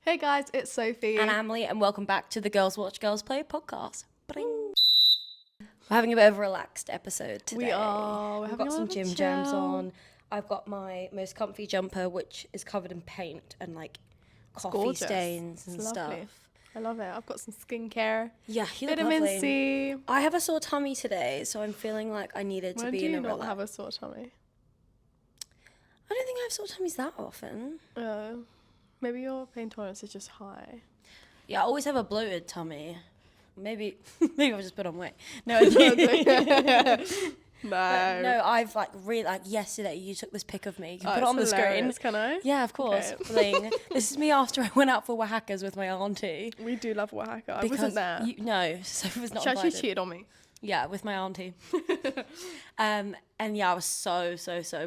Hey guys, it's Sophie. And Emily, and welcome back to the Girls Watch Girls Play podcast. Bring. We're having a bit of a relaxed episode today. We are. We've got some gym jams on. I've got my most comfy jumper, which is covered in paint and like coffee stains and stuff. I love it. I've got some skincare. Yeah, you look Vitamin lovely. C. I have a sore tummy today, so I'm feeling like I needed to be in a When do you not have a sore tummy? I don't think I have sore tummies that often. Maybe your pain tolerance is just high. Yeah, I always have a bloated tummy. Maybe I've just put on weight. No, I do. No, I've yesterday you took this pic of me. You can put it on the screen. Can I? Yeah, of course. Okay. This is me after I went out for Oaxaca's with my auntie. We do love Oaxaca. I wasn't there. No, Sophie was not She invited. actually cheated on me. Yeah, with my auntie. And yeah, I was so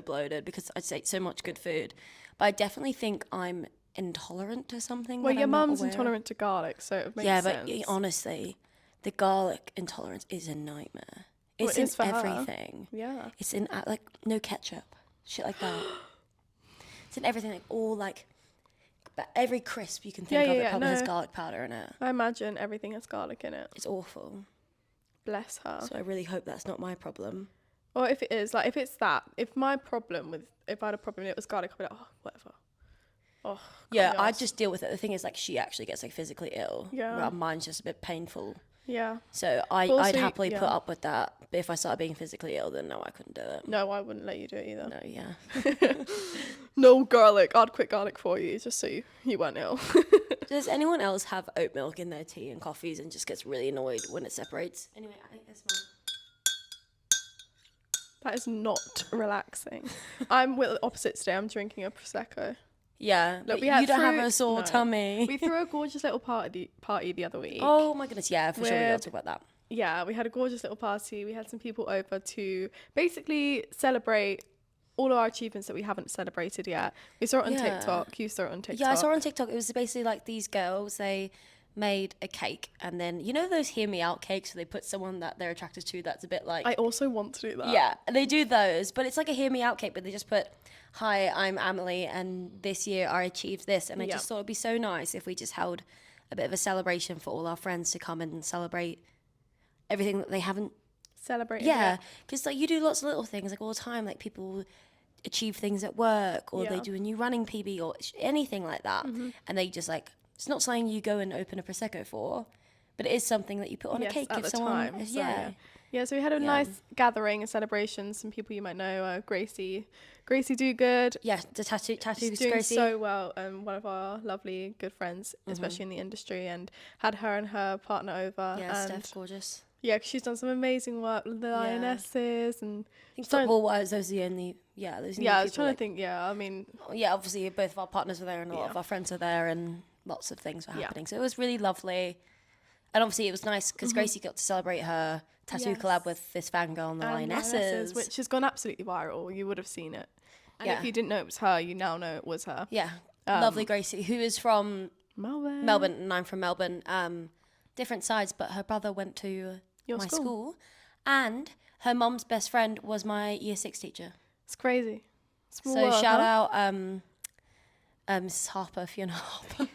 bloated because I'd ate so much good food. But I definitely think I'm intolerant to something. Well, your mum's intolerant to garlic, so it makes sense. Yeah, but honestly, the garlic intolerance is a nightmare. It's in everything. Yeah. It's in like no ketchup, shit like that. It's in everything, like all like every crisp you can think of. It probably has garlic powder in it. I imagine everything has garlic in it. It's awful. Bless her. So I really hope that's not my problem. Or if it is, like if it's that, if I had a problem and it was garlic, I'd be like, oh, whatever. Oh, yeah, I just deal with it. The thing is, like, she actually gets like physically ill. Yeah. Well, mine's just a bit painful. Yeah. So I'd happily put up with that. But if I started being physically ill, then no, I couldn't do it. No, I wouldn't let you do it either. No, yeah. No garlic. I'd quit garlic for you just so you weren't ill. Does anyone else have oat milk in their tea and coffees and just gets really annoyed when it separates? Anyway, I think that's mine. That is not relaxing. I'm with the opposite today. I'm drinking a Prosecco. Yeah, Look, but you don't have a sore tummy. We threw a gorgeous little party the other week. Oh my goodness, yeah, for sure we got to talk about that. Yeah, we had a gorgeous little party. We had some people over to basically celebrate all of our achievements that we haven't celebrated yet. We saw it on TikTok. You saw it on TikTok. Yeah, I saw it on TikTok. It was basically like these girls, they made a cake, and then you know those hear me out cakes where they put someone that they're attracted to that's a bit like, I also want to do that. Yeah, they do those, but it's like a hear me out cake, but they just put, hi, I'm Emily and this year I achieved this, and I just thought it'd be so nice if we just held a bit of a celebration for all our friends to come and celebrate everything that they haven't celebrated. Yeah, because like you do lots of little things like all the time, like people achieve things at work, or they do a new running PB or anything like that, and they just like, it's not something you go and open a Prosecco for, but it is something that you put on a cake if someone time, so we had a nice gathering, a celebration. Some people you might know, Gracie Do Good. Yeah, the tattoo She's doing Gracie. so well. One of our lovely good friends, especially in the industry, and had her and her partner over. Yeah, and Steph, gorgeous. Yeah, cause she's done some amazing work with the Lionesses, and I think football-wise, those are the only I was trying to think. Yeah, I mean, obviously both of our partners were there, and a lot of our friends were there, and lots of things were happening. So it was really lovely, and obviously it was nice because Gracie got to celebrate her tattoo collab with this fangirl and the Lionesses, which has gone absolutely viral. You would have seen it, and if you didn't know it was her, you now know it was her. Yeah, lovely Gracie, who is from Melbourne, and I'm from Melbourne. Different sides, but her brother went to my school, and her mum's best friend was my year 6 teacher. It's crazy. Small world, shout out Mrs. Harper, Fiona Harper.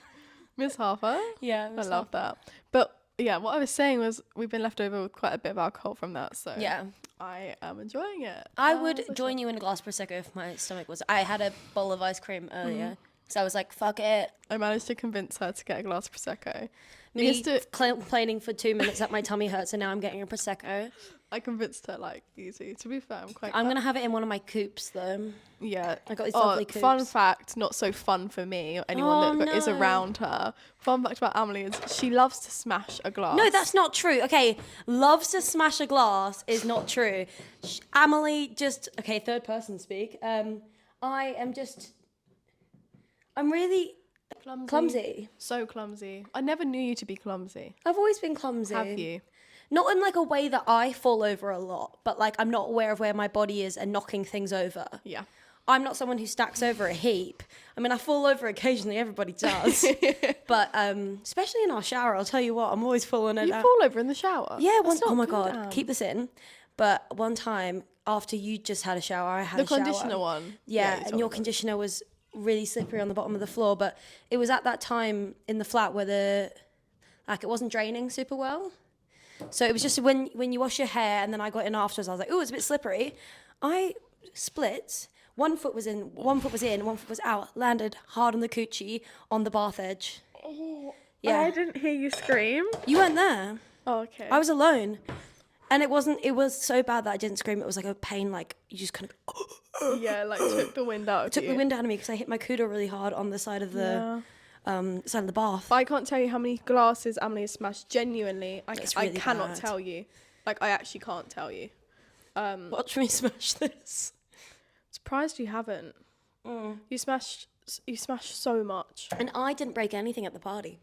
Miss Harper? Yeah, I love that. But yeah, what I was saying was we've been left over with quite a bit of alcohol from that, so yeah, I am enjoying it. I would join you in a glass of Prosecco if my stomach was... I had a bowl of ice cream earlier, so I was like, fuck it. I managed to convince her to get a glass of Prosecco. Me complaining for 2 minutes that my tummy hurts, and now I'm getting a Prosecco. I convinced her like easy. To be fair, I'm going to have it in one of my coupes though. Yeah. I got these lovely coupes. Fun fact, not so fun for me or anyone that is around her. Fun fact about Emily is she loves to smash a glass. No, that's not true. Okay, loves to smash a glass is not true. Emily just... Okay, third person speak. I'm really... Clumsy. So clumsy. I never knew you to be clumsy. I've always been clumsy. Have you? Not in like a way that I fall over a lot, but like I'm not aware of where my body is and knocking things over. Yeah. I'm not someone who stacks over a heap. I mean, I fall over occasionally, everybody does. But especially in our shower, I'll tell you what, I'm always falling over. You fall over in the shower? Yeah, oh my God, keep this in. But one time after you just had a shower, I had a shower. The conditioner one? Yeah, and your conditioner was really slippery on the bottom of the floor. But it was at that time in the flat where it wasn't draining super well. So it was just when you wash your hair, and then I got in afterwards, I was like, oh, it's a bit slippery. I split. One foot was in, one foot was out. Landed hard on the coochie on the bath edge. Oh, Yeah. I didn't hear you scream. You weren't there. Oh, okay. I was alone. And it was so bad that I didn't scream. It was like a pain, like you just kind of... Yeah, like took the wind out of you. Took the wind out of me because I hit my cooter really hard on the side of the bath. But I can't tell you how many glasses Emily has smashed. Genuinely, I really cannot bad. tell you. Like, I actually can't tell you. Watch me smash this. Surprised you haven't. You smashed so much. And I didn't break anything at the party.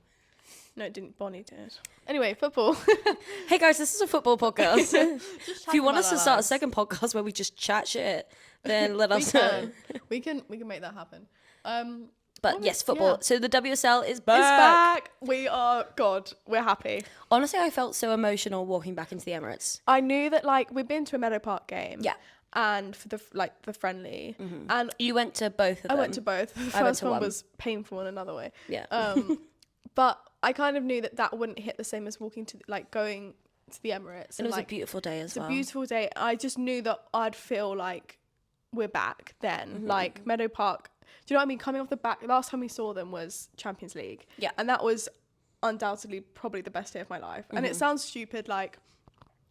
No, it didn't. Bonnie did. Anyway, football. Hey guys, this is a football podcast. If you want us to start a lives. second podcast where we just chat shit, then let we us know. can make that happen. But yes, football. Yeah. So the WSL is back. It's back. We're happy. Honestly, I felt so emotional walking back into the Emirates. I knew that, like, we've been to a Meadow Park game. Yeah. And for the friendly. And You went to both of them. I went to both. The went first to one one. was painful in another way. Yeah. But I kind of knew that wouldn't hit the same as walking to, like, going to the Emirates. And it was like, a beautiful day as well. It's a beautiful day. I just knew that I'd feel like we're back then. Like, Meadow Park. Do you know what I mean? Coming off the back, last time we saw them was Champions League. Yeah. And that was undoubtedly probably the best day of my life. And it sounds stupid, like,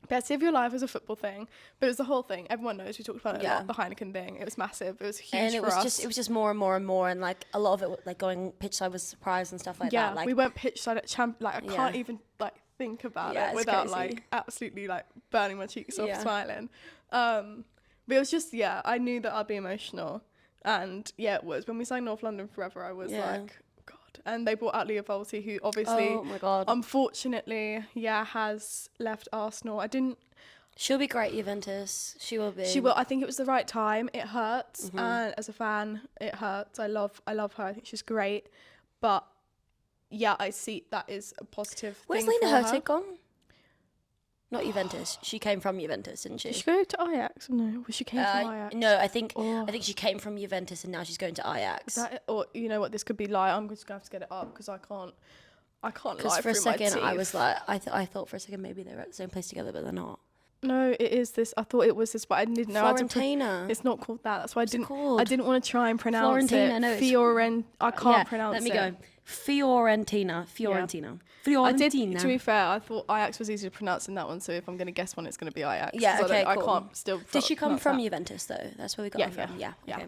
best day of your life is a football thing, but it was the whole thing. Everyone knows, we talked about it a lot, the Heineken thing. It was massive. It was huge and it for was us. it was just more and more and more, and like a lot of it, like going pitch side was surprised and stuff like that. Like we went pitch side at I can't even like think about it it's without crazy. like absolutely like burning my cheeks off Yeah. smiling. But it was just I knew that I'd be emotional, and it was when we sang North London Forever. I was like, God. And they brought out Leah Volti, who obviously, oh my God, unfortunately, has left Arsenal. she'll be great, Juventus. She will be. She will. I think it was the right time. It hurts, and as a fan, it hurts. I love her. I think she's great, but I see that is a positive. Where's thing Lena for Hurtig her. gone? Not Juventus. She came from Juventus, didn't she? Did she go to Ajax? No, she came from Ajax. No, I think she came from Juventus and now she's going to Ajax. Or you know what? This could be lie. I'm just gonna have to get it up because I can't Because lie for a through my second I teeth. was like, I thought for a second maybe they were at the same place together, but they're not. No, it is this. I thought it was this, but I didn't know. Florentina. It's not called that. That's why I didn't. called? I didn't want to try and pronounce Florentina, it. no, it's- I can't pronounce it. Let me go. Fiorentina. I did. To be fair, I thought Ajax was easy to pronounce in that one. So if I'm going to guess one, it's going to be Ajax. Yeah, 'cause okay, I cool. can't still. Did she come pronounce from that. Juventus though? That's where we got Yeah, her from. yeah, Yeah. yeah. Okay.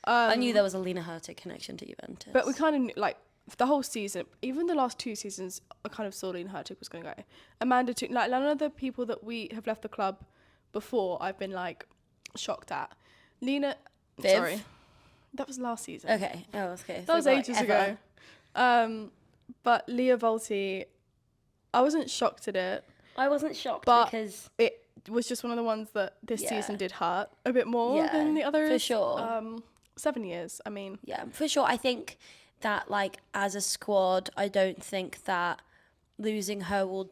I knew there was a Lena Hurtig connection to Juventus. But we kind of like the whole season, even the last 2 seasons, I kind of saw Lena Hurtig was going to go. Amanda, too, like none of the people that we have left the club before, I've been like shocked at. Lena, Viv? sorry, that was last season. Okay. Oh, okay. That was ages ago. But Leah Volti, I wasn't shocked at it. I wasn't shocked But because it was just one of the ones that this season did hurt a bit more Yeah, than the others. for sure. 7 years. I mean, yeah, for sure. I think that like as a squad, I don't think that losing her will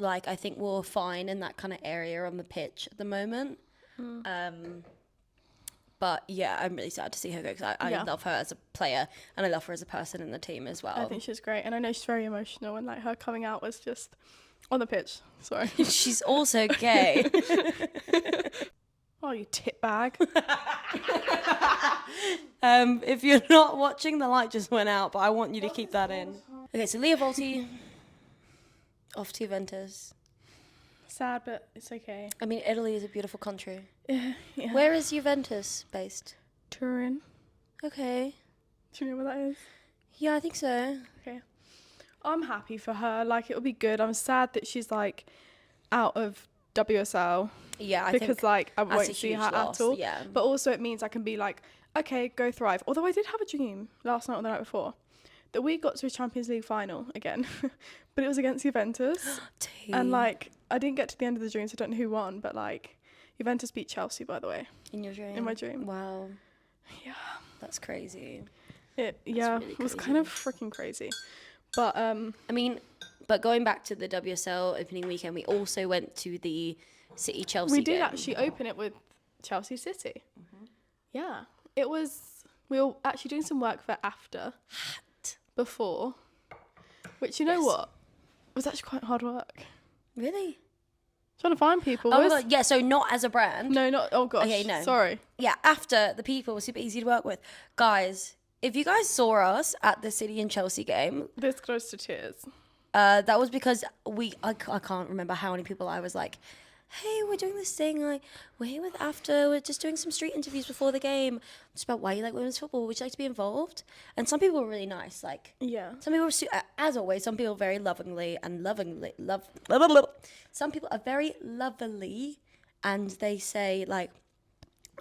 I think we're fine in that kind of area on the pitch at the moment. But yeah, I'm really sad to see her go because I love her as a player and I love her as a person in the team as well. I think she's great, and I know she's very emotional, and like her coming out was just on the pitch. Sorry. She's also gay. Oh, you tit bag. If you're not watching, the light just went out, but I want you to keep that in. Okay, so Leah Volti off to Juventus. Sad, but it's okay. I mean, Italy is a beautiful country. Yeah. Where is Juventus based? Turin. Okay. Do you know where that is? Yeah, I think so. Okay. I'm happy for her. Like, it'll be good. I'm sad that she's like out of WSL. Yeah, I because think like I that's won't a see huge her loss, at all. yeah. But also it means I can be like, okay, go thrive. Although I did have a dream last night or the night before that we got to a Champions League final again, but it was against Juventus. And like I didn't get to the end of the dream, so I don't know who won. But like Juventus beat Chelsea, by the way. In your dream? In my dream. Wow. Yeah. That's crazy. It really it was kind of freaking crazy. But I mean, but going back to the WSL opening weekend, we also went to the City-Chelsea we did game. actually open it with Chelsea City. Yeah. It was We were actually doing some work for after. Before. Which, you know what? Was actually quite hard work. Really? Trying to find people. Oh my god, yeah, so not as a brand. No, not, oh gosh. Okay, no. Sorry. Yeah, after the people were super easy to work with. Guys, if you guys saw us at the City and Chelsea game, This close to tears. that was because I can't remember how many people I was like, hey, we're doing this thing, like, we're here with after, we're just doing some street interviews before the game, just about why you like women's football, would you like to be involved? And some people were really nice, like, Yeah. some people were, as always, some people very lovingly, some people are very lovely, and they say, like,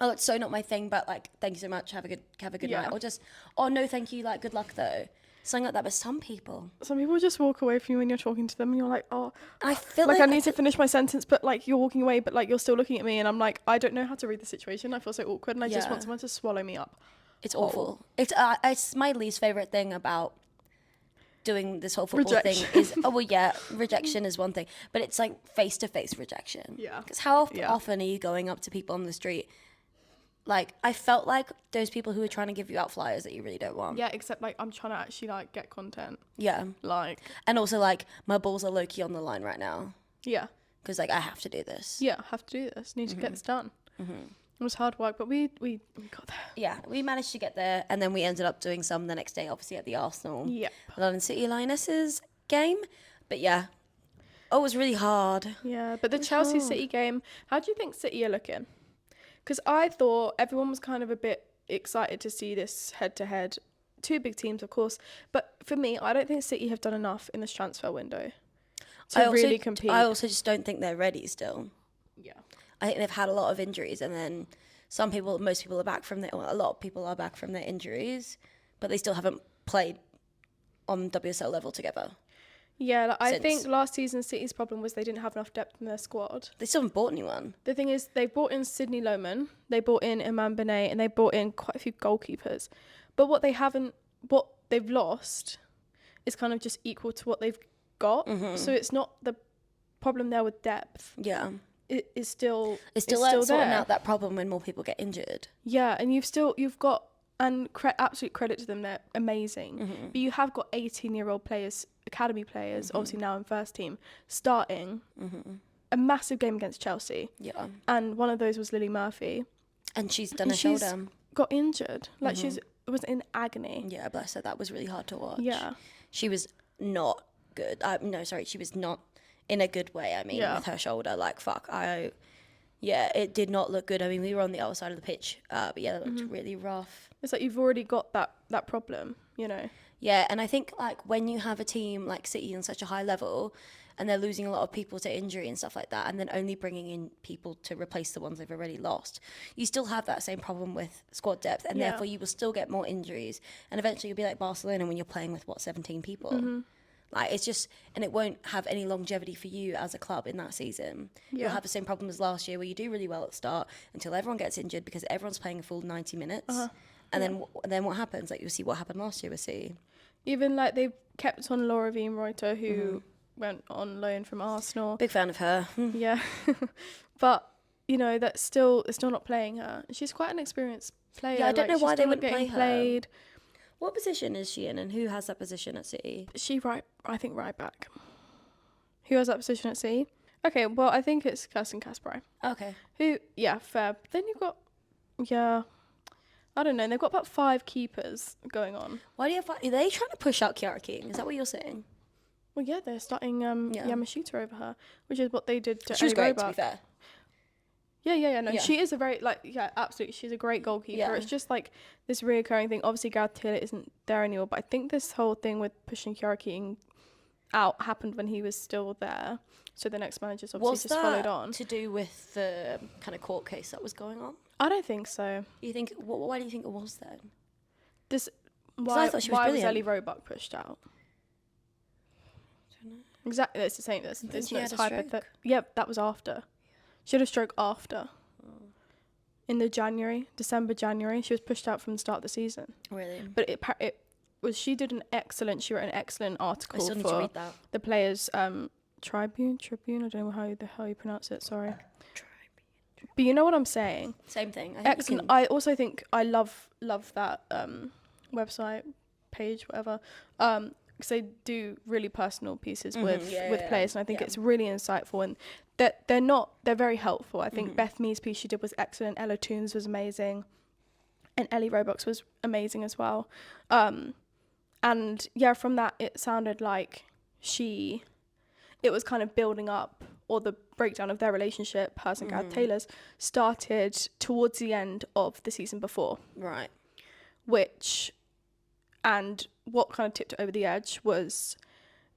oh, it's so not my thing, but, like, thank you so much, have a good night, or just, oh, no, thank you, like, good luck, though. Something like that, but some people just walk away from you when you're talking to them and you're like, oh, I feel like I need to finish my sentence, but like you're walking away, but like you're still looking at me and I'm like, I don't know how to read the situation. I feel so awkward and I just want someone to swallow me up. It's awful. It's my least favorite thing about doing this whole football thing is, rejection is one thing, but it's like face-to-face rejection. Yeah. Because how often are you going up to people on the street? Like, I felt like those people who are trying to give you out flyers that you really don't want. Yeah, except like I'm trying to actually like get content. Yeah. Like. And also like my balls are low-key on the line right now. Yeah. Because like I have to do this. Yeah, have to do this. Need to get this done. It was hard work, but we got there. Yeah, we managed to get there, and then we ended up doing some the next day, obviously at the Arsenal London City Lionesses game. But yeah, it was really hard. Yeah, but the Chelsea City game, how do you think City are looking? Because I thought everyone was kind of a bit excited to see this head-to-head. Two big teams, of course. But for me, I don't think City have done enough in this transfer window to really compete. I also just don't think they're ready still. Yeah. I think they've had a lot of injuries, and then most people are back from a lot of people are back from their injuries, but they still haven't played on WSL level together. Yeah, like I think last season City's problem was they didn't have enough depth in their squad. They still haven't bought anyone. The thing is, they brought in Sydney Lohman, they brought in Iman Benet, and they brought in quite a few goalkeepers. But what they've lost is kind of just equal to what they've got. So it's not the problem there with depth. Yeah. It is still sorting there. out that problem when more people get injured. Yeah, and you've got, and absolute credit to them, they're amazing. But you have got 18-year-old players, academy players, obviously now in first team, starting a massive game against Chelsea. Yeah. And one of those was Lily Murphy. And she's done a shoulder. Got injured. Like she was in agony. Yeah, bless her. That was really hard to watch. Yeah. She was not good. She was not in a good way, with her shoulder. Like, fuck. It did not look good. I mean, we were on the other side of the pitch, but yeah, it looked really rough. It's like you've already got that problem, you know? Yeah, and I think, like, when you have a team like City on such a high level and they're losing a lot of people to injury and stuff like that, and then only bringing in people to replace the ones they've already lost, you still have that same problem with squad depth, and therefore you will still get more injuries, and eventually you'll be like Barcelona when you're playing with, 17 people? Like, it's just, and it won't have any longevity for you as a club in that season. You'll have the same problem as last year where you do really well at the start until everyone gets injured because everyone's playing a full 90 minutes. And then what happens? Like, you'll see what happened last year with City. Even, like, they've kept on Laura Reuter, who went on loan from Arsenal. Big fan of her. Yeah. But, you know, it's still not playing her. She's quite an experienced player. Yeah, I don't know why they wouldn't play her. Played. What position is she in, and who has that position at City? I think right back. Who has that position at City? Okay, well, I think it's Kirsten Kasperai. Okay. Fair. Then you've got, I don't know. They've got about 5 keepers going on. Why do you have? Are they trying to push out Kiara King? Is that what you're saying? Well, yeah, they're starting Yamashita over her, which is what they did to She was great, Roebuck. to be fair. Yeah. She is a very, absolutely. She's a great goalkeeper. Yeah. It's just like this reoccurring thing. Obviously, Gareth Taylor isn't there anymore, but I think this whole thing with pushing Kiara King out happened when he was still there. So the next manager's obviously just followed on. To do with the kind of court case that was going on? I don't think so. You think? Why do you think it was then? Why I thought she was brilliant. Was Ellie Roebuck pushed out? I don't know. Exactly. It's the same. She had a stroke. That was after. She had a stroke after. In the December, January, she was pushed out from the start of the season. Really? But it was, she wrote an excellent article I still need to read that. The Players Tribune, I don't know how you pronounce it, sorry. But you know what I'm saying? Same thing. Excellent. I also think I love that website page, whatever. Because they do really personal pieces with players, and I think it's really insightful, and they're very helpful. I think Beth Mead's piece she did was excellent. Ella Toons was amazing, and Ellie Roebuck's was amazing as well. And yeah, from that it sounded like it was kind of building up, or the breakdown of their relationship, hers and Gareth Taylor's, started towards the end of the season before. Right. And what kind of tipped it over the edge was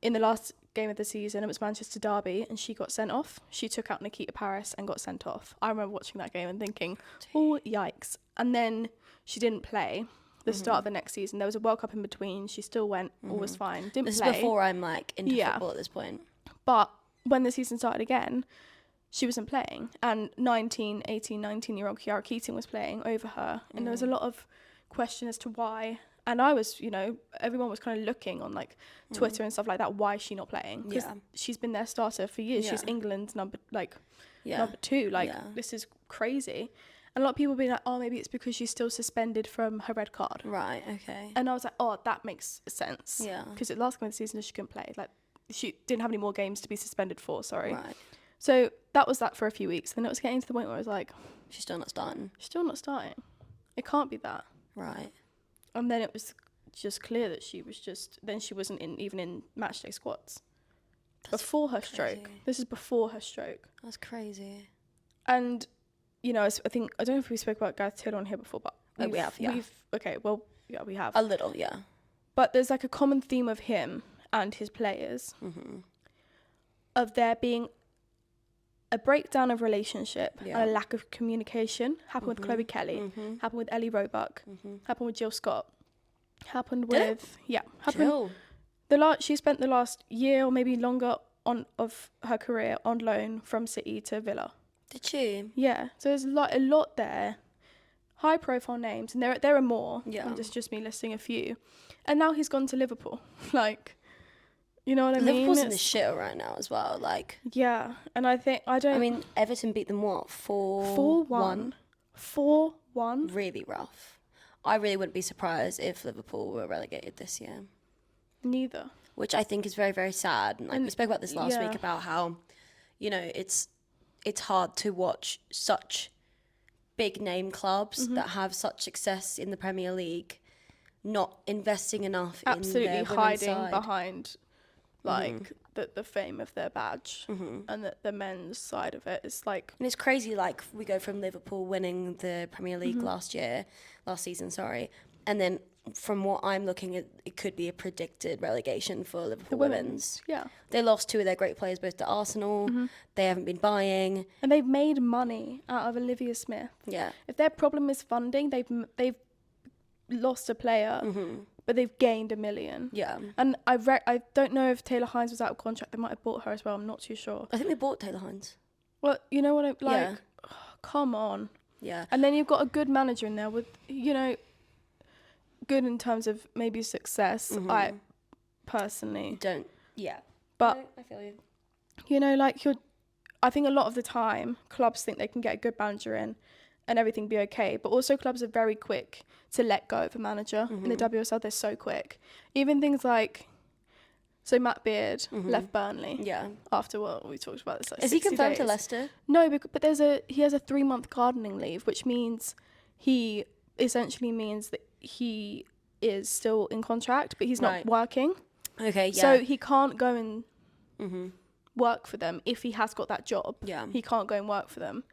in the last game of the season, it was Manchester Derby, and she got sent off. She took out Nikita Paris and got sent off. I remember watching that game and thinking, oh, yikes. And then she didn't play the start of the next season. There was a World Cup in between. She still went, all was fine. Didn't play. This is before I'm like into football at this point. But when the season started again, she wasn't playing. And 19-year-old Kiara Keating was playing over her. And there was a lot of question as to why. And I was, everyone was kind of looking on like Twitter and stuff like that. Why is she not playing? Because she's been their starter for years. Yeah. She's England's number 2. This is crazy. And a lot of people being like, oh, maybe it's because she's still suspended from her red card. Right, okay. And I was like, oh, that makes sense. Yeah. Because the last game of the season, she couldn't play. Like, she didn't have any more games to be suspended for, sorry. Right. So that was that for a few weeks. Then it was getting to the point where I was like... She's still not starting. It can't be that. Right. And then it was just clear that she wasn't even in matchday squads. That's before her stroke. This is before her stroke. That's crazy. And, I don't know if we spoke about Gareth Taylor on here before, but... we have, yeah. We have. A little, yeah. But there's like a common theme of him and his players of there being a breakdown of relationship and a lack of communication. Happened with Chloe Kelly, happened with Ellie Roebuck, happened with Jill Scott, happened with Jill. She spent the last year or maybe longer of her career on loan from City to Villa. Did she? Yeah, so there's a lot there, high profile names, and there are more. Yeah, and it's just me listing a few, and now he's gone to Liverpool. Like, you know what I mean? Liverpool's in the shitter right now as well. Like, yeah, and I mean, Everton beat them what 4-1. 4-1. Really rough. I really wouldn't be surprised if Liverpool were relegated this year. Neither. Which I think is very, very sad. And we spoke about this last week about how, it's hard to watch such big name clubs that have such success in the Premier League not investing enough in their women's side. Behind the fame of their badge and the men's side of it is like... And it's crazy, like, we go from Liverpool winning the Premier League last season, and then from what I'm looking at, it could be a predicted relegation for Liverpool women's. Yeah. They lost 2 of their great players both to Arsenal. They haven't been buying. And they've made money out of Olivia Smith. Yeah. If their problem is funding, they've lost a player, but they've gained $1 million. Yeah. And I don't know if Taylor Hines was out of contract. They might have bought her as well. I'm not too sure. I think they bought Taylor Hines. Well, you know what I like? Yeah. Oh, come on. Yeah. And then you've got a good manager in there with, good in terms of maybe success. I personally don't. Yeah. But I feel you. I think a lot of the time clubs think they can get a good manager in and everything be okay, but also clubs are very quick to let go of a manager. In the WSL, they're so quick. Even things like, so Matt Beard left Burnley. Yeah. After what we talked about this, like, is he confirmed days. to Leicester? No, but he has a 3-month gardening leave, which means he essentially means that he is still in contract, but he's not working. Okay, yeah. So he can't go and work for them if he has got that job. Yeah. He can't go and work for them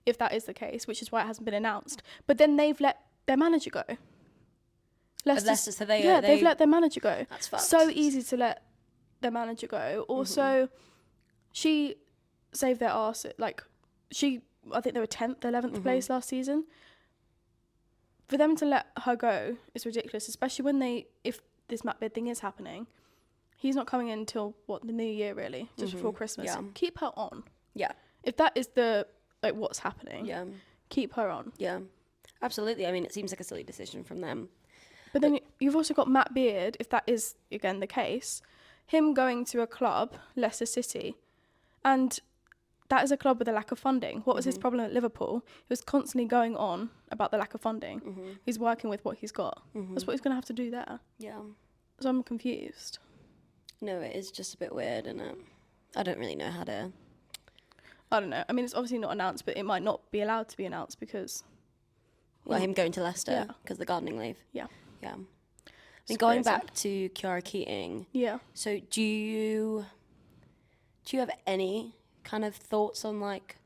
if that is the case, which is why it hasn't been announced. But then they've let their manager go. Leicester, so they've let their manager go. That's fucked. So easy to let their manager go. Also, she saved their arse. Like, I think they were 10th, 11th place last season. For them to let her go is ridiculous, especially when if this Matt Beard thing is happening, he's not coming in until the new year really, just before Christmas. Yeah. Keep her on. Yeah. If that is what's happening. Yeah. Keep her on. Yeah. Absolutely. I mean, it seems like a silly decision from them. But then you've also got Matt Beard, if that is again the case, him going to a club, Leicester City, and that is a club with a lack of funding. What was his problem at Liverpool? He was constantly going on about the lack of funding. He's working with what he's got. That's what he's going to have to do there. Yeah. So I'm confused. No, it is just a bit weird, isn't it? I don't really know how to... I don't know. I mean, it's obviously not announced, but it might not be allowed to be announced because... Well, him going to Leicester because of the gardening leave. Yeah. Yeah. I mean, going back to Kiara Keating. Yeah. So do you have any kind of thoughts on like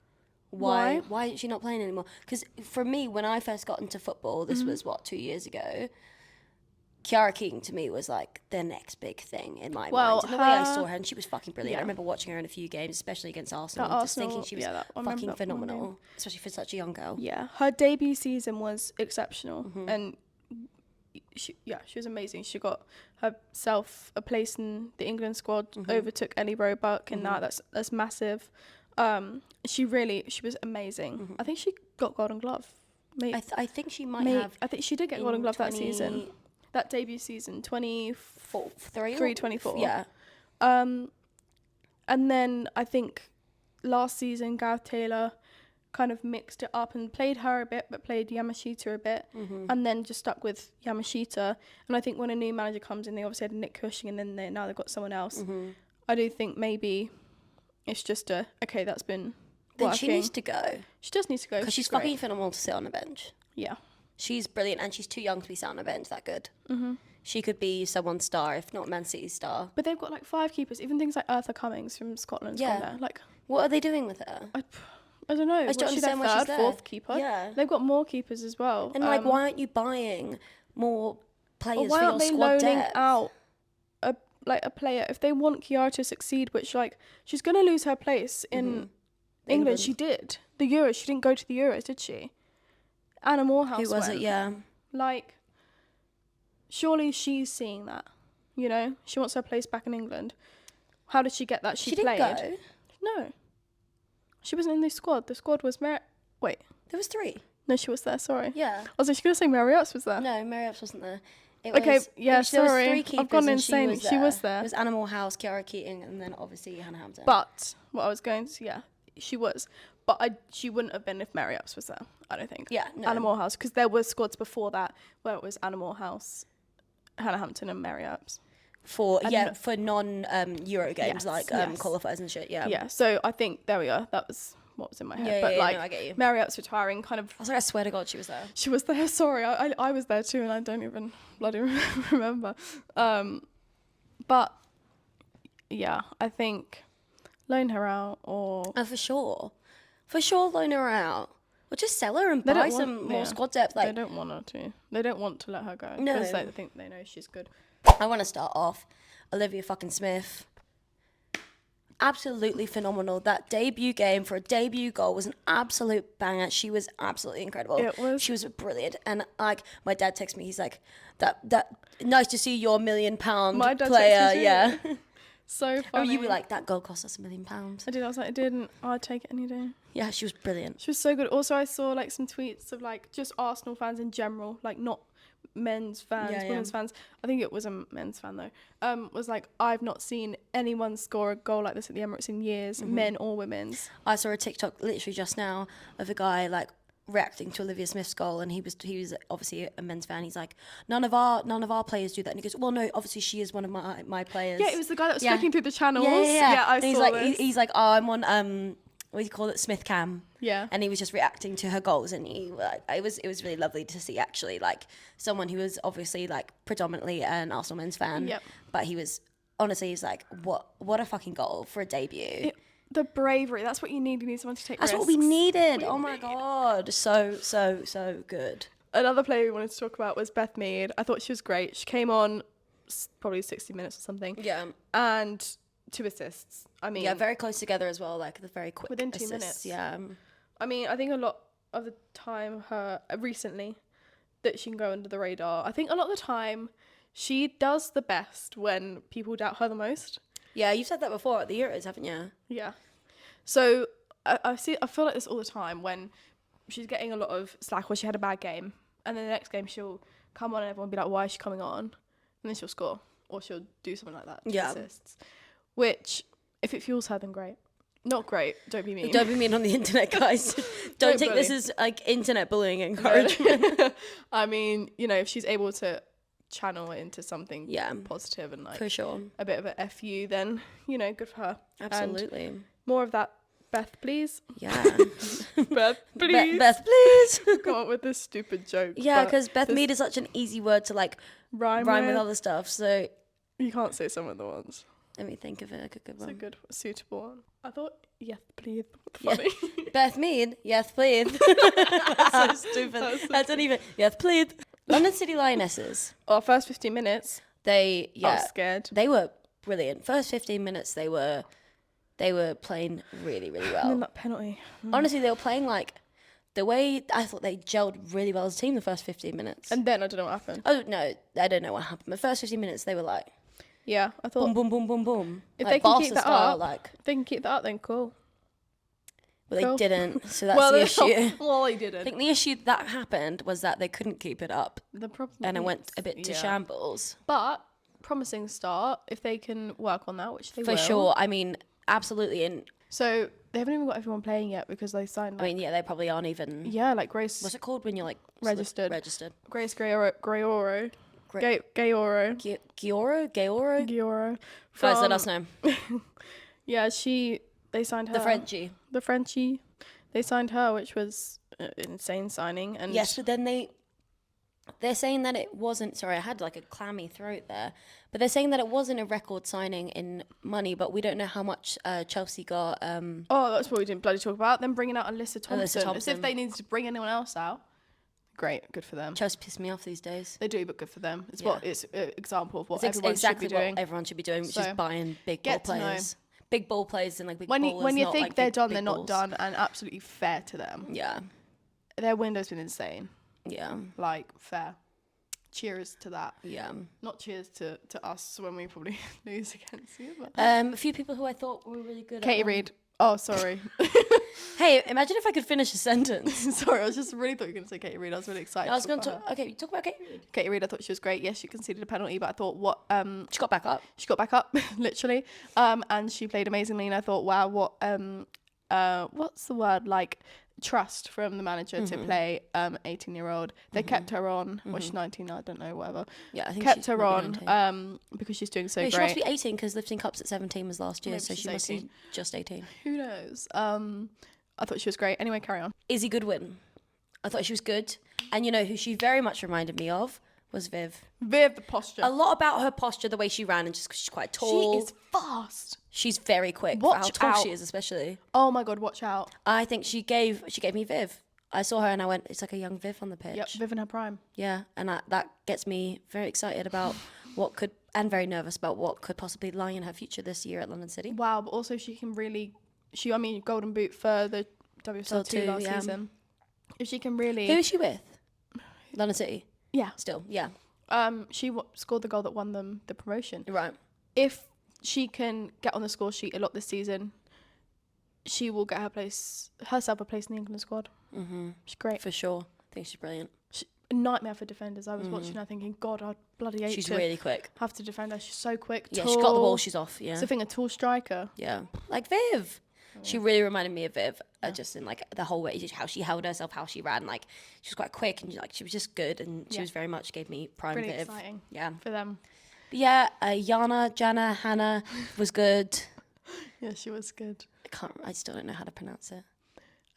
why is she not playing anymore? Because for me, when I first got into football, this was 2 years ago. Kiara Keating to me was like the next big thing in my mind. And the way I saw her, and she was fucking brilliant. I remember watching her in a few games, especially against Arsenal, just thinking she was fucking phenomenal, especially for such a young girl. Yeah, her debut season was exceptional, and she was amazing. She got herself a place in the England squad, overtook Ellie Roebuck, and that's massive. She was amazing. I think she got Golden Glove. I think she might have. I think she did get Golden Glove that season. That debut season, 24. Yeah. And then I think last season, Gareth Taylor kind of mixed it up and played her a bit, but played Yamashita a bit, and then just stuck with Yamashita. And I think when a new manager comes in, they obviously had Nick Cushing, and then now they've got someone else. I do think maybe it's just that's been Then working. she needs to go. She does need to go. Because she's fucking phenomenal to sit on a bench. Yeah. She's brilliant, and she's too young to be sat on a bench that good. She could be someone's star, if not Man City's star. But they've got like 5 keepers, even things like Eartha Cummings from Scotland's gone there. Like, what are they doing with her? I don't know. I just don't understand why she's there. 4th keeper? Yeah. They've got more keepers as well. And like, why aren't you buying more players why for aren't your they squad loaning depth? out a player? If they want Kiara to succeed, which like she's going to lose her place in England. She did. The Euros. She didn't go to the Euros, did she? Anna Morehouse Who was went. it? Yeah. Like, surely she's seeing that, you know? She wants her place back in England. How did she get that? She played. Didn't go? No. She wasn't in the squad. The squad was Wait. There was 3. No, she was there, sorry. Yeah. I was going to say Mary Ups was there. No, Mary Epps wasn't there. Sorry. There was 3 keepers, I've gone and insane. She was there. It was Anna Morehouse, Kiara Keating, and then obviously Hannah Hampton. But what I was going to, she was. But she wouldn't have been if Mary Ups was there, I don't think. Yeah, no. Anna Morehouse, because there were squads before that where it was Anna Morehouse, Hannah Hampton, and Mary Ups. For non Euro games, qualifiers and shit, yeah. Yeah, so I think, there we are, that was what was in my head. But I get you. Mary Ups retiring kind of... I was like, I swear to God she was there. She was there, sorry, I was there too, and I don't even bloody remember. But, yeah, I think loan her out or... Oh, for sure. For sure, loan her out. Or just sell her and buy some more squad depth. Like, they don't want her to. They don't want to let her go. No. Because they think they know she's good. I want to start off Olivia fucking Smith. Absolutely phenomenal. That debut game for a debut goal was an absolute banger. She was absolutely incredible. It was. She was brilliant. And like, my dad texted me. He's like, that nice to see your £1 million My dad player. texted you. Yeah. So funny. Oh, you were like, that goal cost us £1 million. I did. I was like, I didn't. I'd take it any day. Yeah, she was brilliant. She was so good. Also, I saw like some tweets of like just Arsenal fans in general, like not men's fans, women's fans. I think it was a men's fan though. Was like, I've not seen anyone score a goal like this at the Emirates in years, men or women's. I saw a TikTok literally just now of a guy like reacting to Olivia Smith's goal, and he was obviously a men's fan. He's like, none of our players do that, and he goes, well, no, obviously she is one of my players. Yeah, it was the guy that was flicking through the channels. Yeah, I and saw like, this. He's like, oh, I'm on what do you call it, Smith Cam. Yeah. And he was just reacting to her goals, and he like, it was really lovely to see actually like someone who was obviously like predominantly an Arsenal men's fan. Yep. But he was honestly, he's like, what a fucking goal for a debut. The bravery, that's what you need. You need someone to take risks. That's what we needed. Oh my God. So good. Another player we wanted to talk about was Beth Mead. I thought she was great. She came on probably 60 minutes or something. Yeah. And 2 assists. I mean... Yeah, very close together as well, like the very quick within 2 assists. minutes. Yeah. I mean, I think a lot of the time recently that she can go under the radar. I think a lot of the time she does the best when people doubt her the most. Yeah, you've said that before at the Euros, haven't you? Yeah. So I feel like this all the time when she's getting a lot of slack or she had a bad game, and then the next game she'll come on and everyone will be like, why is she coming on? And then she'll score or she'll do something like that. Yeah. Assists. Which, if it fuels her, then great. Not great. Don't be mean. Don't be mean on the internet, guys. Don't take this as like internet bullying encouragement. I mean, you know, if she's able to channel it into something positive and like for sure a bit of a FU, then, you know, good for her. Absolutely. And more of that. Beth, please. Yeah. Beth, please. Beth, please. Come up with this stupid joke. Yeah, because Beth Mead is such an easy word to like rhyme with other stuff. So you can't say some of the ones. Let me think of it like a good one. It's a good, suitable one. I thought, yes, please. Funny. Yeah. Beth Mead, yes, please. That's so stupid. That's not even, yes, please. London City Lionesses. Our first 15 minutes. I was scared. They were brilliant. First 15 minutes, they were playing really, really well. And then that penalty. Honestly, they were playing like the way I thought they gelled really well as a team the first 15 minutes. And then I don't know what happened. Oh, no, I don't know what happened. The first 15 minutes, they were like, yeah, I thought boom, boom, boom, boom, boom. If like they can keep that style, up, if they can keep that up, then cool. But cool. they didn't, so that's the issue. Well, they didn't. I think the issue that happened was that they couldn't keep it up. The problem and it went a bit to shambles. But promising start if they can work on that, which they will. For sure. I mean, absolutely. And so they haven't even got everyone playing yet because they signed. I mean, yeah, they probably aren't even. Yeah, like Grace. What's it called when you're like registered? Grace Gayoro. Gioro. Guys, let us know. Yeah, they signed her. The Frenchie. They signed her, which was an insane signing. And yes, but then they're saying that it wasn't. Sorry, I had like a clammy throat there. But they're saying that it wasn't a record signing in money, but we don't know how much Chelsea got. Oh, that's what we didn't bloody talk about. Them bringing out Alyssa Thompson. As if they needed to bring anyone else out. Great, good for them. Chelsea piss me off these days. They do, but good for them. It's it's an example of what everyone should be doing. What everyone should be doing, which is buying big ball players. Big ball players and like big ballers. When you think like they're big, done, big they're balls. not done, and absolutely fair to them. Yeah. Their window's been insane. Yeah. Like, fair. Cheers to that. Yeah. Not cheers to us when we probably lose against you. But. A few people who I thought were really good. Katie Reid. Oh, sorry. Hey, imagine if I could finish a sentence. Sorry, I just really thought you were going to say Katie Reid. I was really excited. I was going to talk. Okay, talk about Katie Reid. Katie Reid, I thought she was great. Yes, she conceded a penalty, but I thought she got back up. She got back up, literally. And she played amazingly. And I thought, wow, what's the word? Like, trust from the manager to play 18-year-old. They kept her on. Well, she's 19 now, I don't know, whatever. Yeah, I think kept her on because she's doing so great. She must be 18 because lifting cups at 17 was last year, so she must be just 18. Who knows? I thought she was great. Anyway, carry on. Izzy Goodwin. I thought she was good. And you know who she very much reminded me of was Viv. Viv, the posture. A lot about her posture, the way she ran, and just because she's quite tall. She is fast. She's very quick. For how tall she is, especially. Oh my God, watch out. I think she gave me Viv. I saw her and I went, it's like a young Viv on the pitch. Yep, Viv in her prime. Yeah, and that gets me very excited about and very nervous about what could possibly lie in her future this year at London City. Wow, but also she can really, golden boot for the WSL 2 last season. If she can really... Who is she with? London City? Yeah. Still, yeah. She scored the goal that won them the promotion. Right. If she can get on the score sheet a lot this season, she will get herself a place in the England squad. Mm-hmm. She's great. For sure. I think she's brilliant. A nightmare for defenders. I was watching her thinking, God, I'd bloody hate she's really quick. Have to defend her. She's so quick. Yeah, tall. she got the ball, she's off. Yeah. It's a thing, a tall striker. Yeah. Like Viv. She really reminded me of Viv, just in like the whole way, how she held herself, how she ran. Like she was quite quick and like she was just good, and she was very much gave me prime really Viv. Exciting. Yeah, for them. But yeah, Hannah was good. Yeah, she was good. I still don't know how to pronounce it.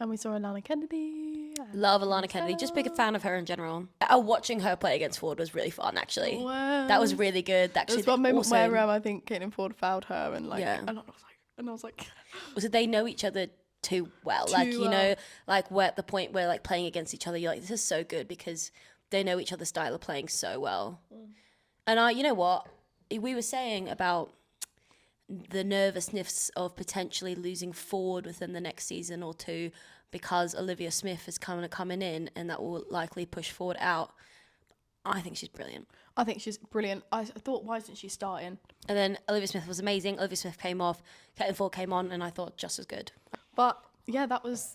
And we saw Alana Kennedy. Love Alana Kennedy. Just big fan of her in general. Watching her play against Ford was really fun, actually. Wow. That was really good. There's one moment where I think Caitlin Ford fouled her, and like, and I was like, so they know each other too well. Like, you know, like we're at the point where like playing against each other, you're like, this is so good because they know each other's style of playing so well. And you know what? We were saying about the nervousness of potentially losing Ford within the next season or two because Olivia Smith is coming in, and that will likely push Ford out. I think she's brilliant. I think she's brilliant. I thought, why isn't she starting? And then Olivia Smith was amazing. Olivia Smith came off. Caitlin Ford came on, and I thought just as good. But yeah, that was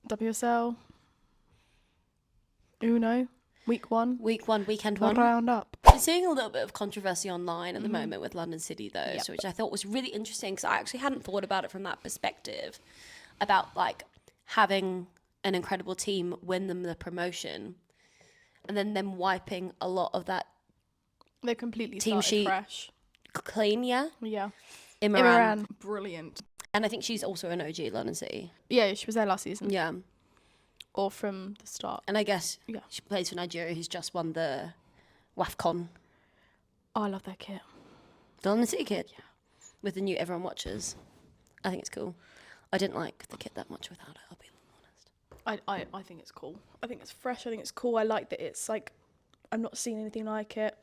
WSL. Uno. Week one, weekend one. round up. We're seeing a little bit of controversy online at the moment with London City, though, so which I thought was really interesting because I actually hadn't thought about it from that perspective, about like having an incredible team win them the promotion, and then them wiping a lot of that They completely team started sheet fresh. clean, yeah. Imran, brilliant. And I think she's also an OG at London City. Yeah, she was there last season. Yeah. Or from the start. And I guess she plays for Nigeria, who's just won the WAFCON. Oh, I love that kit. The London City kit? Yeah. With the new Everyone Watches. I think it's cool. I didn't like the kit that much without it, I'll be honest. I think it's cool. I think it's fresh. I think it's cool. I like that it's like, I'm not seeing anything like it.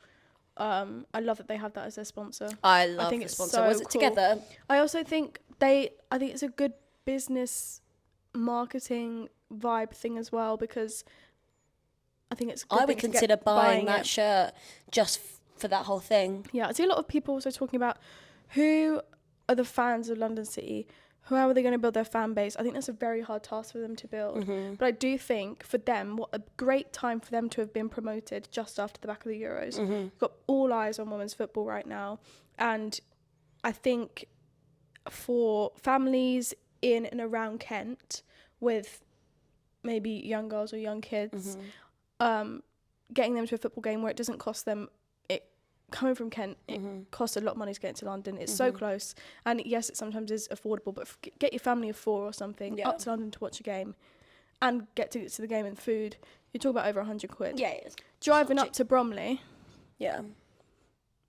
I love that they have that as their sponsor. I think the sponsor. So was it cool. Together? I also think I think it's a good business marketing vibe thing as well, because I think it's a good I would consider buying that shirt just for that whole thing. Yeah, I see a lot of people also talking about who are the fans of London City, how are they going to build their fan base. I think that's a very hard task for them to build. But I do think for them, what a great time for them to have been promoted just after the back of the Euros. You've got all eyes on women's football right now, and I think for families in and around Kent with maybe young girls or young kids, getting them to a football game where it doesn't cost them, coming from Kent, it costs a lot of money to get into London. It's so close, and yes, it sometimes is affordable, but get your family of 4 or something up to London to watch a game and get tickets to the game and food. You're talking about over 100 quid. Yeah, it is. Driving up to Bromley,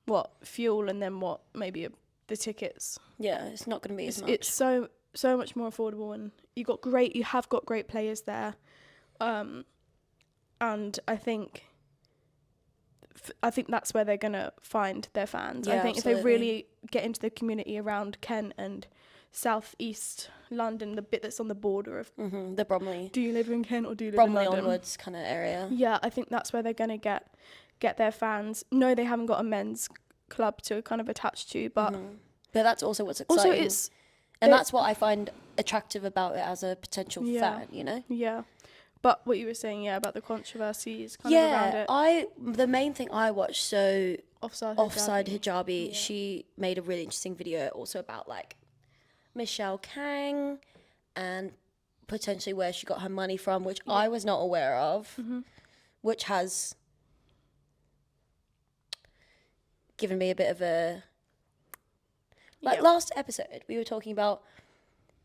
what, fuel, and then what, maybe the tickets. Yeah, it's not going to be as much. It's so much more affordable, and you have got great players there, and I think that's where they're gonna find their fans. I think if they really get into the community around Kent and southeast London, the bit that's on the border of the Bromley. Do you live in Kent or do you live Bromley in London? onwards kind of area. Yeah, I think that's where they're gonna get their fans. No, they haven't got a men's club to kind of attach to, but that's also what's exciting. And that's what I find attractive about it as a potential fan, you know? Yeah. But what you were saying, about the controversies kind of around it. The main thing I watched, so Offside Hijabi, she made a really interesting video also about like Michelle Kang and potentially where she got her money from, which I was not aware of, which has given me a bit of a... last episode, we were talking about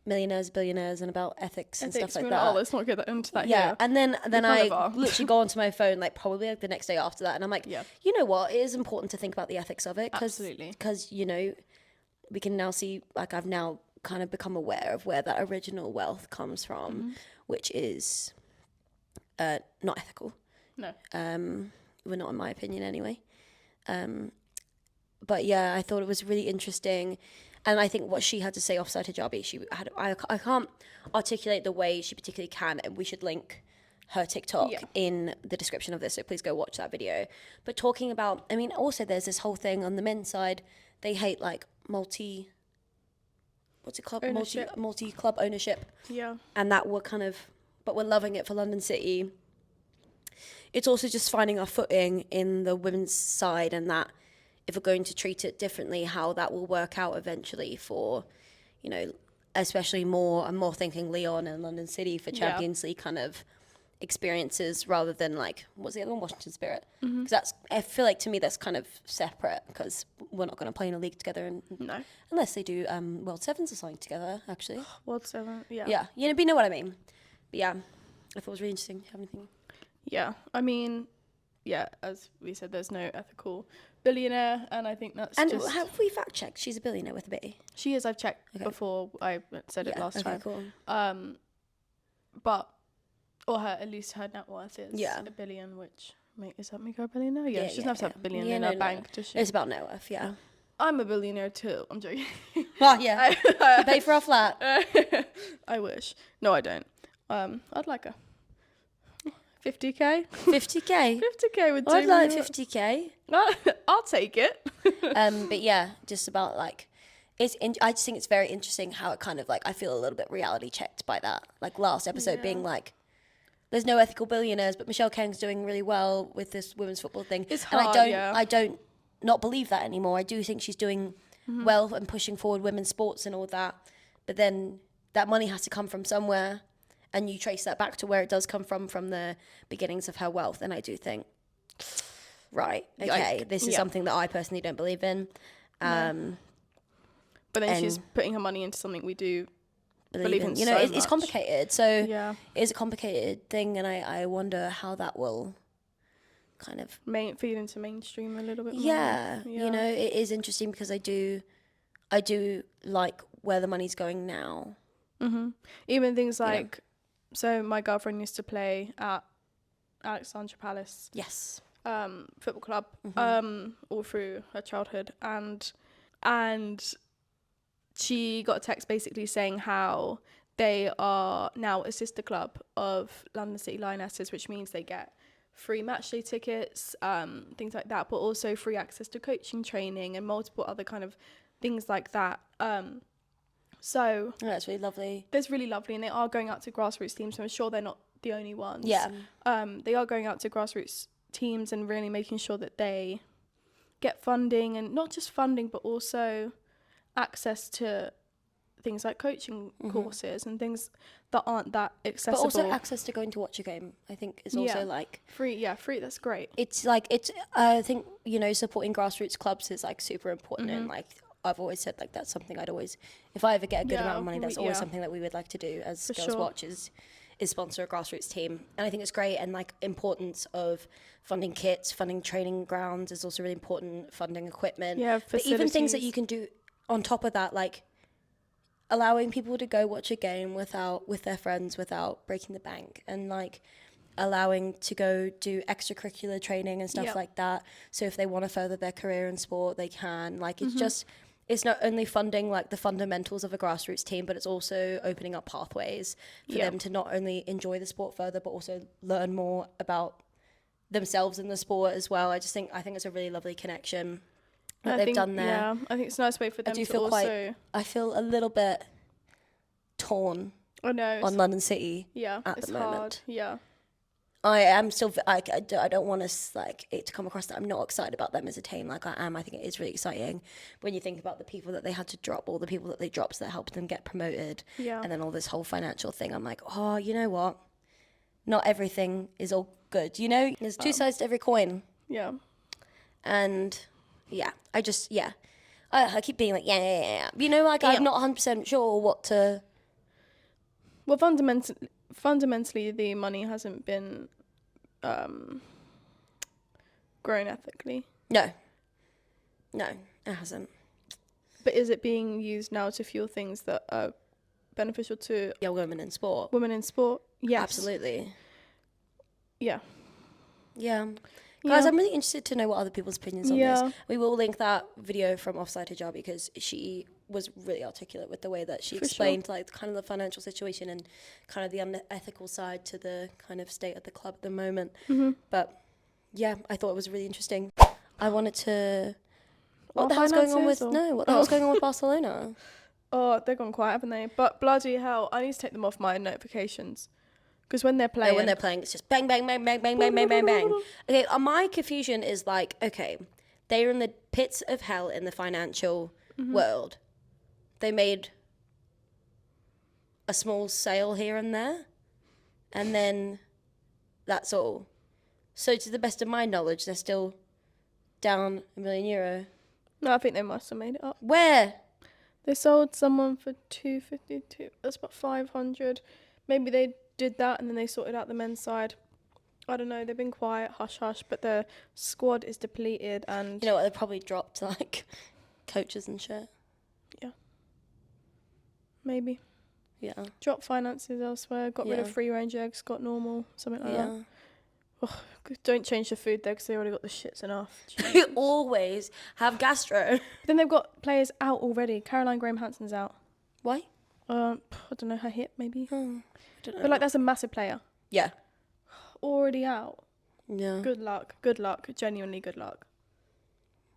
millionaires, billionaires, and about ethics and stuff like that. Oh, let's not get into that here. Yeah, and then I literally go onto my phone, like probably like the next day after that, and I'm like, you know what? It is important to think about the ethics of it. Absolutely. Because, you know, we can now see, like I've now kind of become aware of where that original wealth comes from, which is not ethical. No. Well, not in my opinion anyway. But yeah, I thought it was really interesting. And I think what she had to say offside Hijabi, I can't articulate the way she particularly can, and we should link her TikTok in the description of this, so please go watch that video. But talking about, I mean, also there's this whole thing on the men's side, they hate like multi-club ownership. Yeah. And that but we're loving it for London City. It's also just finding our footing in the women's side, and that if we're going to treat it differently, how that will work out eventually for, you know, especially I'm more thinking Lyon and London City for Champions League kind of experiences rather than like, what's the other one? Washington Spirit. Because I feel like to me that's kind of separate, because we're not going to play in a league together. No. Unless they do World Sevens or something together, actually. World Seven, yeah. Yeah, you know what I mean. But yeah, I thought it was really interesting. Have anything? Yeah, I mean, as we said, there's no ethical billionaire, and I think that's just... have we fact checked? She's a billionaire with a B. She is. I've checked before I said it last time. Cool. But at least her net worth is $1 billion, which does that make her a billionaire? Yeah, she doesn't have to have $1 billion in her bank, does she? It's about net worth. Yeah. I'm a billionaire too. I'm joking. Oh yeah. You pay for our flat. I wish. No, I don't. I'd like a 50k. 50k. 50k would do. I'd like 50k. I'll take it. But yeah, just about like, I just think it's very interesting how it kind of like, I feel a little bit reality checked by that. Like last episode being like, there's no ethical billionaires, but Michelle Kang's doing really well with this women's football thing. It's and hard, I don't not believe that anymore. I do think she's doing well and pushing forward women's sports and all that. But then that money has to come from somewhere, and you trace that back to where it does come from the beginnings of her wealth. And I do think, right, okay, this is something that I personally don't believe in. But then she's putting her money into something we do believe in. You know, so it's complicated. So yeah, it's a complicated thing, and I wonder how that will kind of feed into mainstream a little bit more. Yeah, you know, it is interesting because I do like where the money's going now. Even things like, so my girlfriend used to play at Alexandra Palace. Yes. Football club, all through her childhood, and she got a text basically saying how they are now a sister club of London City Lionesses, which means they get free matchday tickets, things like that, but also free access to coaching training and multiple other kind of things like that. So that's really lovely. That's really lovely, and they are going out to grassroots teams, so I'm sure they're not the only ones. Yeah. They are going out to grassroots teams and really making sure that they get funding, and not just funding, but also access to things like coaching courses and things that aren't that accessible. But also access to going to watch a game, I think, is also like free. Free. That's great. It's like I think, you know, supporting grassroots clubs is like super important, and like I've always said, like that's something I'd always, if I ever get a good amount of money, that's always something that we would like to do as Girls Watch is sponsor a grassroots team. And I think it's great, and like importance of funding kits, funding training grounds is also really important, funding equipment. Yeah, but even things that you can do on top of that, like allowing people to go watch a game with their friends without breaking the bank, and like allowing to go do extracurricular training and stuff like that. So if they want to further their career in sport, they can. Like it's just, it's not only funding like the fundamentals of a grassroots team, but it's also opening up pathways for them to not only enjoy the sport further, but also learn more about themselves in the sport as well. I think it's a really lovely connection that they've done there. Yeah, I think it's a nice way for them to also... I feel a little bit torn on London City at the moment. Hard. Yeah. I am still, I don't want it to come across that I'm not excited about them as a team. Like I am. I think it is really exciting when you think about the people that they had to drop, all the people that they dropped that helped them get promoted. Yeah. And then all this whole financial thing. I'm like, oh, you know what? Not everything is all good. You know, there's two sides to every coin. Yeah. And yeah, I keep being like, yeah. You know, like I'm not 100% sure what to. Well, fundamentally, the money hasn't been grown ethically. No, it hasn't. But is it being used now to fuel things that are beneficial to women in sport? Women in sport, yes. Absolutely. Yeah. Yeah. Guys, I'm really interested to know what other people's opinions on this. We will link that video from Offside Hijab because she was really articulate with the way that she explained like kind of the financial situation and kind of the unethical side to the kind of state of the club at the moment. But yeah, I thought it was really interesting. I wanted to... What the hell's going on with Barcelona? Oh, they've gone quiet, haven't they? But bloody hell, I need to take them off my notifications. Because when they're playing... it's just bang, bang, bang, bang, bang, bang, bang, bang, bang. Okay, my confusion is like, okay, they're in the pits of hell in the financial world. They made a small sale here and there. And then that's all. So to the best of my knowledge, they're still down €1 million. No, I think they must have made it up. Where? They sold someone for 252. That's about 500. Maybe they did that and then they sorted out the men's side. I don't know. They've been quiet, hush hush, but the squad is depleted and... You know what? They probably dropped like coaches and shit. Yeah. Maybe. Yeah. Drop finances elsewhere. Got rid of free range eggs. Got normal. Something like that. Oh, don't change the food though, because they already got the shits enough. You always have gastro. Then they've got players out already. Caroline Graham-Hansen's out. Why? I don't know, her hip maybe. I don't know. But like that's a massive player. Yeah. Already out. Yeah. Good luck. Good luck. Genuinely good luck.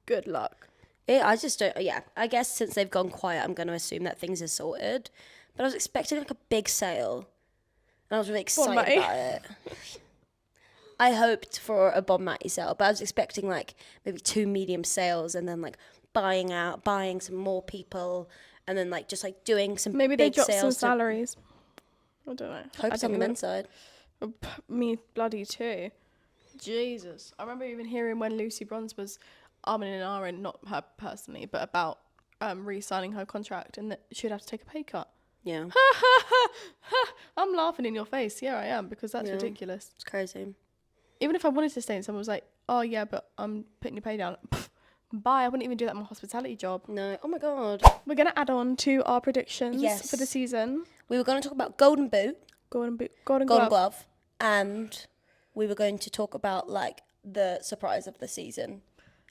Good luck. I just don't. Yeah. I guess since they've gone quiet, I'm going to assume that things are sorted. But I was expecting like a big sale. And I was really excited about it. I hoped for a Bon Matty sale, but I was expecting like maybe 2 medium sales and then like buying some more people, and then like just like doing some maybe they big dropped some sales. salaries. I don't know. Hope it's on the men's side. Me bloody too. Jesus. I remember even hearing when Lucy Bronze was arming and ahhing, not her personally, but about re-signing her contract and that she'd have to take a pay cut. Yeah. I'm laughing in your face. Yeah, I am, because that's ridiculous. It's crazy. Even if I wanted to stay and someone was like, oh yeah, but I'm putting your pay down. Bye. I wouldn't even do that in my hospitality job. No. Oh my God. We're going to add on to our predictions for the season. We were going to talk about Golden Boot. Golden Glove. And we were going to talk about like the surprise of the season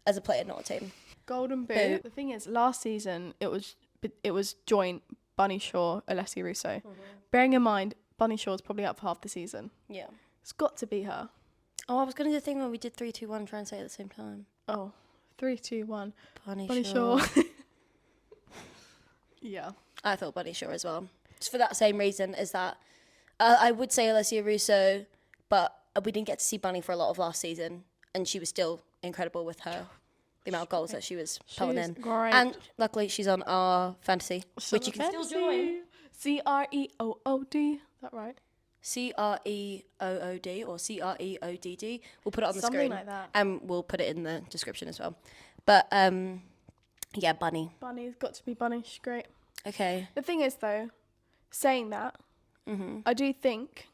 as a player, not a team. Golden Boot. The thing is, last season it was joint Bunny Shaw, Alessia Russo. Mm-hmm. Bearing in mind, Bunny Shaw's probably out for half the season. Yeah. It's got to be her. Oh, I was going to do the thing where we did 3, 2, 1, try and say it at the same time. Oh, 3, 2, 1. Bunny Shaw. Yeah. I thought Bunny Shaw as well. Just for that same reason, is that I would say Alessia Russo, but we didn't get to see Bunny for a lot of last season, and she was still incredible with the amount of goals that she was pulling in. Great. And luckily she's on our fantasy, which you can still join. CREOOD. Is that right? CREOOD or CREODD. We'll put it on the Something screen. like that. And we'll put it in the description as well. But yeah, Bunny. Bunny's got to be Bunny. She's great. Okay. The thing is, though, saying that, I do think,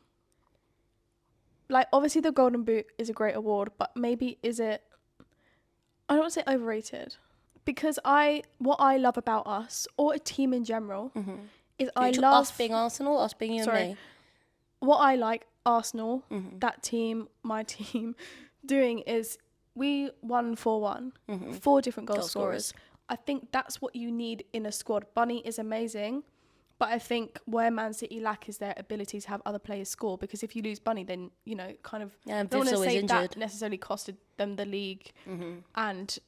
like, obviously the Golden Boot is a great award, but maybe is it, I don't want to say overrated, because what I love about us, or a team in general, is I love... Us being Arsenal, us being you and me. What I like Arsenal, that team, my team, doing is we won 4-1, 4 different goal scorers. I think that's what you need in a squad. Bunny is amazing, but I think where Man City lack is their ability to have other players score, because if you lose Bunny, then, you know, kind of... Yeah, I don't want to say injured. that necessarily costed them the league and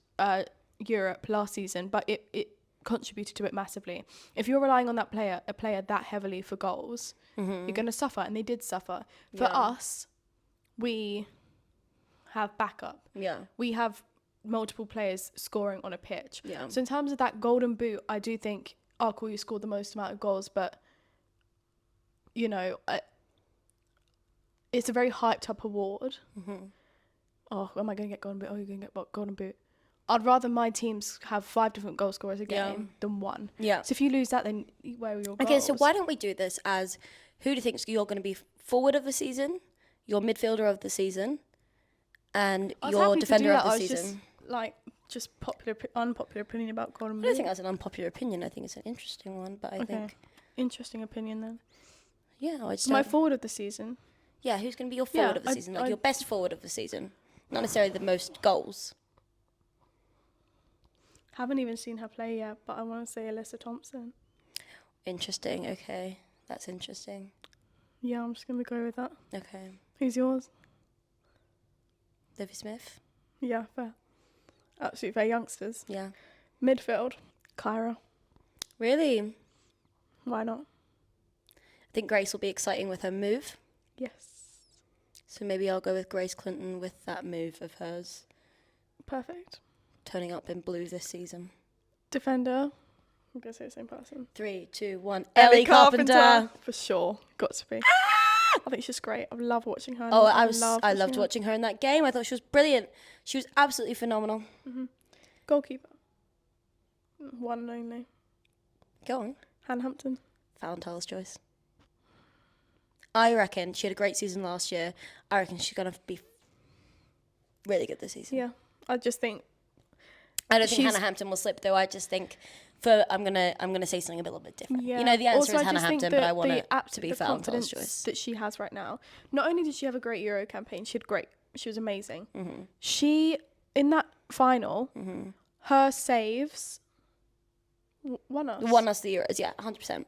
Europe last season, but it contributed to it massively. If you're relying on a player that heavily for goals, you're going to suffer, and they did suffer. For us, we have backup. Yeah. We have multiple players scoring on a pitch. Yeah. So in terms of that Golden Boot, I do think, cool, you scored the most amount of goals, but, you know, it's a very hyped up award. Oh, am I going to get Golden Boot? Oh, you're going to get Golden Boot. I'd rather my teams have 5 different goal scorers a game than 1. Yeah. So if you lose that, then where are your goals? Okay, so why don't we do this as, who do you think you're going to be forward of the season, your midfielder of the season, and your defender of the season? Just unpopular opinion about Golden Boot. I don't think that's an unpopular opinion. I think it's an interesting one, but I think... Interesting opinion then. Yeah, I just my forward of the season. Yeah, who's going to be your forward of the season? Like your best forward of the season. Not necessarily the most goals. Haven't even seen her play yet, but I want to say Alyssa Thompson. Interesting, okay. That's interesting. Yeah, I'm just going to go with that. Okay. Who's yours? Livy Smith? Yeah, fair. Absolutely fair. Youngsters. Yeah. Midfield, Kyra. Really? Why not? I think Grace will be exciting with her move. Yes. So maybe I'll go with Grace Clinton with that move of hers. Perfect. Turning up in blue this season. Defender. I'm going to say the same person. 3, 2, 1. Ellie Carpenter. For sure. Got to be. I think she's great. I love watching her. Oh, I loved watching her in that game. I thought she was brilliant. She was absolutely phenomenal. Goalkeeper. One and only. Go on. Hannah Hampton. Valentine's choice. I reckon she had a great season last year. I reckon she's going to be really good this season. Yeah. I just think... I don't think Hannah Hampton will slip, though. I just think... I'm gonna say something a little bit different. Yeah. You know, the answer is Hannah Hampton, but I want it to be Valentine's choice. That she has right now. Not only did she have a great Euro campaign, she was amazing. She, in that final, her saves won us. Won us the Euros, yeah, 100%.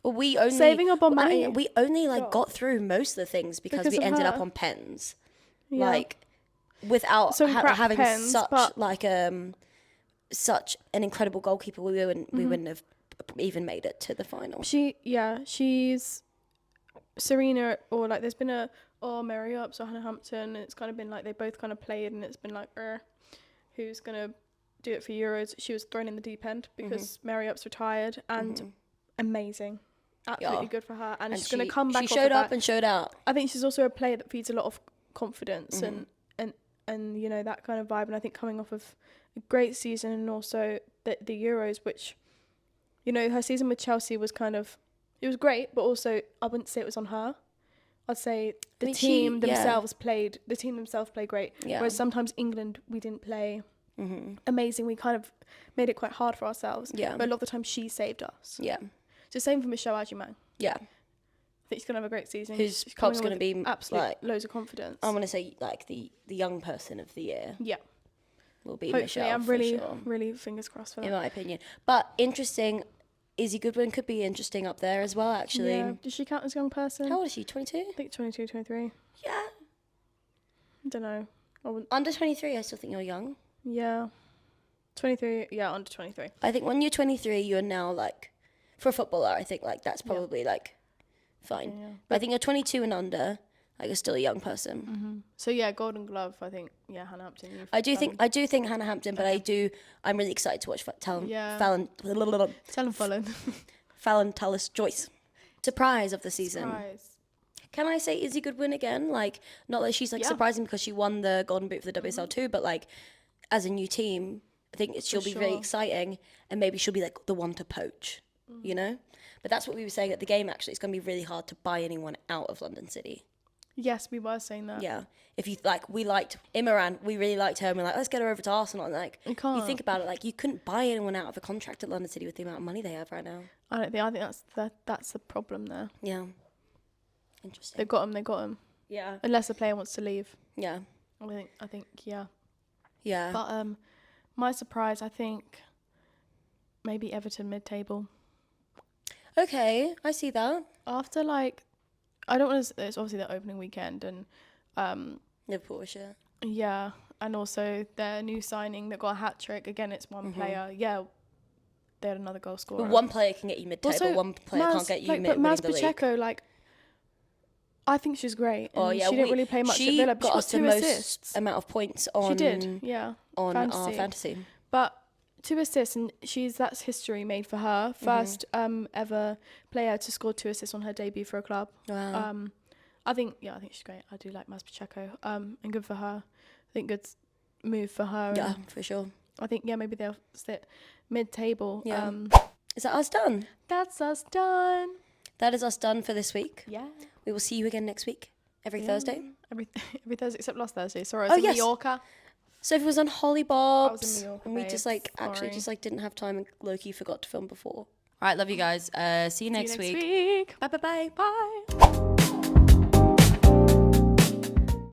Well, we only saving a Bon Matty. We only got through most of the things because we ended up on pens, without having pens, such an incredible goalkeeper. We wouldn't have even made it to the final. She's Serena or like there's been Mary Ups or Hannah Hampton, and it's kind of been like they both kind of played, and it's been like who's gonna do it for Euros. She was thrown in the deep end because Mary Ups retired, and amazing, absolutely good for her, and she's gonna come back. She showed up and showed out. I think she's also a player that feeds a lot of confidence and you know, that kind of vibe, and I think coming off of a great season and also the Euros, which, you know, her season with Chelsea was kind of, it was great, but also I wouldn't say it was on her. I'd say the team themselves played great. Yeah. Whereas sometimes England, we didn't play amazing. We kind of made it quite hard for ourselves. Yeah. But a lot of the time she saved us. Yeah. So same for Michelle Adjumang. Yeah. I think she's going to have a great season. Who's probably going to be absolute like, loads of confidence. I want to say like the young person of the year. Yeah. Will be hopefully, Michelle. I'm really, really fingers crossed for that. In my opinion. But interesting, Izzy Goodwin could be interesting up there as well, actually. Yeah. Does she count as a young person? How old is she? 22? I think 22, 23. Yeah. I don't know. Under 23, I still think you're young. Yeah. 23, yeah, under 23. I think when you're 23, you're now like, for a footballer, I think like that's probably like fine. Okay, yeah. But I think you're 22 and under, like you're still a young person. So yeah, Golden Glove, I think, yeah, Hannah Hampton. I do think Hannah Hampton, but I'm really excited to watch Fallon Tallis-Joyce. Surprise of the season. Surprise. Can I say Izzy Goodwin again? Like, not that she's like surprising because she won the Golden Boot for the WSL too, but like as a new team, I think she'll be very exciting, and maybe she'll be like the one to poach, you know? But that's what we were saying at the game, actually. It's going to be really hard to buy anyone out of London City. Yes, we were saying that. Yeah. If you like, we liked Imran, we really liked her, and we're like, let's get her over to Arsenal. And like, you think about it, like, you couldn't buy anyone out of a contract at London City with the amount of money they have right now. I think that's the problem there. Yeah. Interesting. They got him. Yeah. Unless the player wants to leave. Yeah. I think, yeah. Yeah. But my surprise, I think, maybe Everton mid-table. Okay, I see that. After like, I don't want to. It's obviously their opening weekend and Liverpool shit. Yeah, and also their new signing that got a hat trick. Again, it's one player. Yeah, they had another goal scorer. But one player can get you mid-table. Also, one player can't get you But Maz Pacheco, like, I think she's great. She didn't really play much at Villa, but she got 2 assists. Most amount of points on. She did, yeah. On our fantasy. But 2 assists, and that's history made for her. First ever player to score 2 assists on her debut for a club. Wow. I think she's great. I do like Maz Pacheco. And good for her. I think good move for her. Yeah, for sure. I think maybe they'll sit mid-table. Yeah. Is that us done? That's us done. That is us done for this week. Yeah. We will see you again next week. Every Thursday. Every Thursday except last Thursday. Sorry, I was in Mallorca. Sophie was on Holly Bob's. I was in Mallorca, and we just actually didn't have time, and low-key forgot to film before. All right, love you guys. See you next week. Bye. Bye.